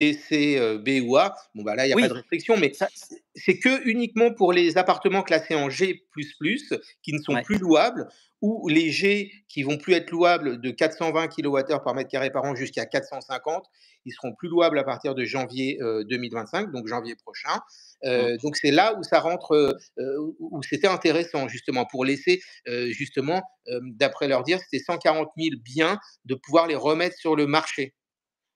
et C, B ou A, bon, bah, là, il y a pas de Oui, restriction, mais ça c'est que uniquement pour les appartements classés en G++, qui ne sont ouais, plus louables, ou les G qui vont plus être louables de 420 kWh par mètre carré par an jusqu'à 450, ils seront plus louables à partir de janvier 2025, donc janvier prochain. mmh, Donc c'est là où ça rentre, où c'était intéressant justement pour laisser, justement, d'après leur dire, c'était 140 000 biens, de pouvoir les remettre sur le marché.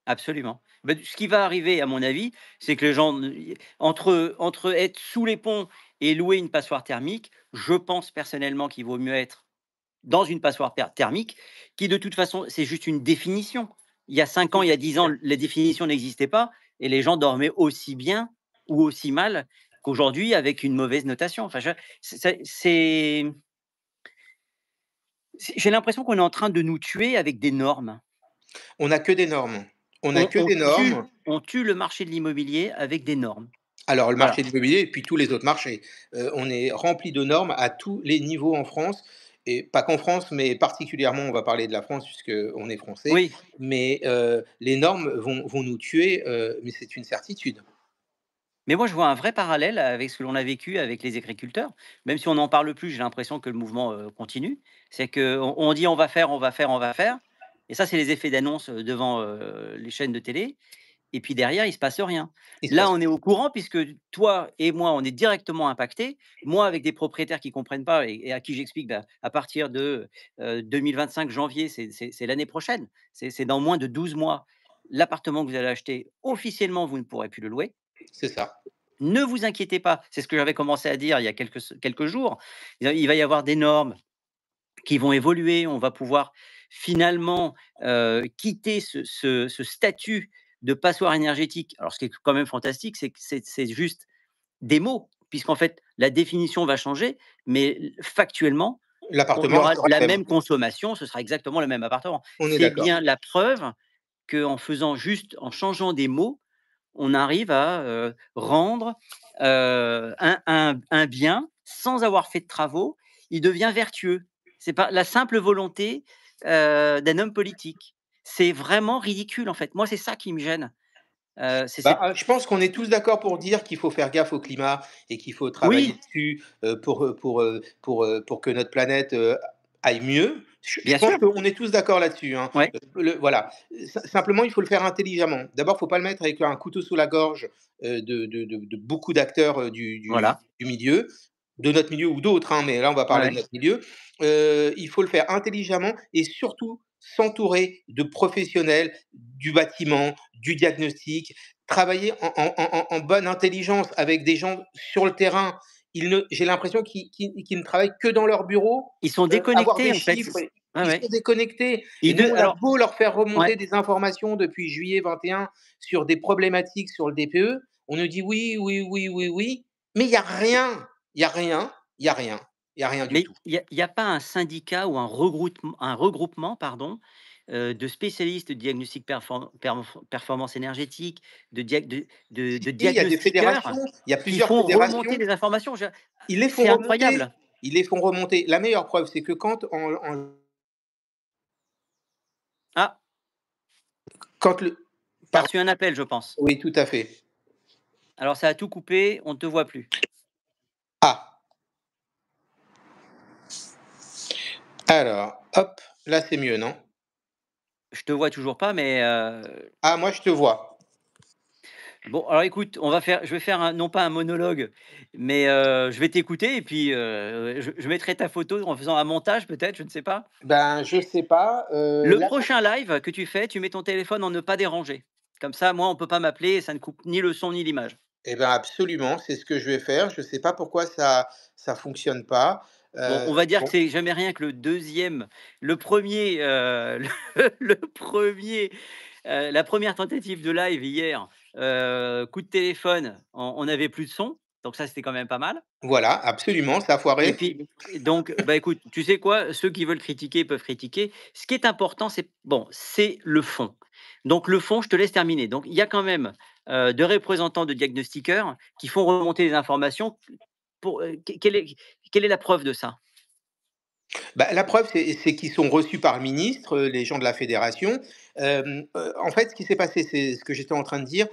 absolument. Bah, ce qui va arriver à mon avis, c'est que les gens ne entre être sous les ponts et louer une passoire thermique, je pense personnellement qu'il vaut mieux être dans une passoire thermique qui de toute façon, c'est juste une définition. Il y a 5 ans, il y a 10 ans, la définition n'existait pas et les gens dormaient aussi bien ou aussi mal qu'aujourd'hui avec une mauvaise notation. Enfin, je j'ai l'impression qu'on est en train de nous tuer avec des normes. On n'a que des normes. On n'a On que on des tue normes. on tue le marché de l'immobilier avec des normes. Alors le Voilà. marché de l'immobilier et puis tous les autres marchés. On est rempli de normes à tous les niveaux en France et pas qu'en France, mais particulièrement, on va parler de la France puisqu'on est français. Oui, Mais, les normes vont nous tuer, mais c'est une certitude. mais moi je vois un vrai parallèle avec ce que l'on a vécu avec les agriculteurs. Même si on n'en parle plus, j'ai l'impression que le mouvement, continue. C'est qu'on dit: «On va faire, on va faire, on va faire» et ça, c'est les effets d'annonce, devant, les chaînes de télé et puis derrière, il se passe rien. Il se Là, passe on est au courant puisque toi et moi, on est directement impactés. Moi, avec des propriétaires qui comprennent pas et à qui j'explique, bah, à partir de, 2025 janvier, c'est l'année prochaine, c'est dans moins de 12 mois. L'appartement que vous allez acheter, officiellement, vous ne pourrez plus le louer. c'est ça. Ne vous inquiétez pas, c'est ce que j'avais commencé à dire il y a quelques jours. Il va y avoir des normes qui vont évoluer. On va pouvoir finalement, quitter ce statut de passoire énergétique. Alors ce qui est quand même fantastique, c'est que c'est juste des mots, puisqu'en fait la définition va changer, mais factuellement, il y L'appartement aura restera la le même. même consommation, ce sera exactement le même appartement. On est C'est d'accord. bien la preuve qu'en faisant juste en changeant des mots, on arrive à, rendre, un bien sans avoir fait de travaux, il devient vertueux. C'est pas la simple volonté, d'un homme politique. C'est vraiment ridicule, en fait. Moi, c'est ça qui me gêne, c'est Bah, cette je pense qu'on est tous d'accord pour dire qu'il faut faire gaffe au climat et qu'il faut travailler oui, dessus, pour que notre planète, aille mieux. Je bien pense sûr, qu'on est tous d'accord là-dessus, hein. ouais, Voilà. Simplement, il faut le faire intelligemment. D'abord, il ne faut pas le mettre avec un couteau sous la gorge, de beaucoup d'acteurs, voilà, du milieu, de notre milieu ou d'autres, hein, mais là, on va ouais, parler de ouais. notre milieu. Il faut le faire intelligemment et surtout s'entourer de professionnels du bâtiment, du diagnostic, travailler en bonne intelligence avec des gens sur le terrain. J'ai l'impression qu'ils ne travaillent que dans leur bureau, Ils sont avoir déconnectés, des en fait. chiffres, Ouais, ils ouais. sont déconnectés. Et Ils nous, de on a alors beau leur faire ouais. remonter des informations depuis juillet 21 sur des problématiques sur le DPE, on nous dit oui, oui, oui, oui, oui, mais il n'y a rien, il n'y a rien, il n'y a rien, il n'y a rien du Mais tout. il y a pas un syndicat ou un regroupement, pardon, de spécialistes de diagnostic performance énergétique, de Si, il y a des diagnostiqueurs fédérations, il y a qui plusieurs font remonter fédérations, des informations? Je ils les font c'est remonter, incroyable. ils les font remonter. La meilleure preuve, c'est que Ah, quand le tu as pardon, reçu un appel, je pense. oui, tout à fait. Alors ça a tout coupé, on ne te voit plus. Ah, alors, hop, là, c'est mieux, non? Je te vois toujours pas, mais Ah, moi, je te vois. bon, alors écoute, je vais faire non pas un monologue, mais je vais t'écouter et puis, je mettrai ta photo en faisant un montage peut-être, je ne sais pas. Ben, je sais pas, Le là prochain live que tu fais, tu mets ton téléphone en ne pas déranger. Comme ça, moi, on peut pas m'appeler et ça ne coupe ni le son ni l'image. eh ben, absolument, c'est ce que je vais faire. Je sais pas pourquoi ça fonctionne pas. Bon, Heu, on va dire que bon, c'est jamais rien que le premier, le 1er, la première tentative de live hier, coup de téléphone, on n'avait plus de son, donc ça, c'était quand même pas mal. voilà, absolument, ça a Et foiré. puis donc, bah, écoute, tu sais quoi? Ceux qui veulent critiquer peuvent critiquer. Ce qui est important, c'est bon, c'est le fond. Donc le fond, je te laisse terminer. Donc il y a quand même, 2 représentants de diagnostiqueurs qui font remonter les informations pour, quelle est la preuve de ça? Bah, la preuve, c'est qu'ils sont reçus par le ministre, les gens de la fédération. En fait, ce qui s'est passé, c'est ce que j'étais en train de dire.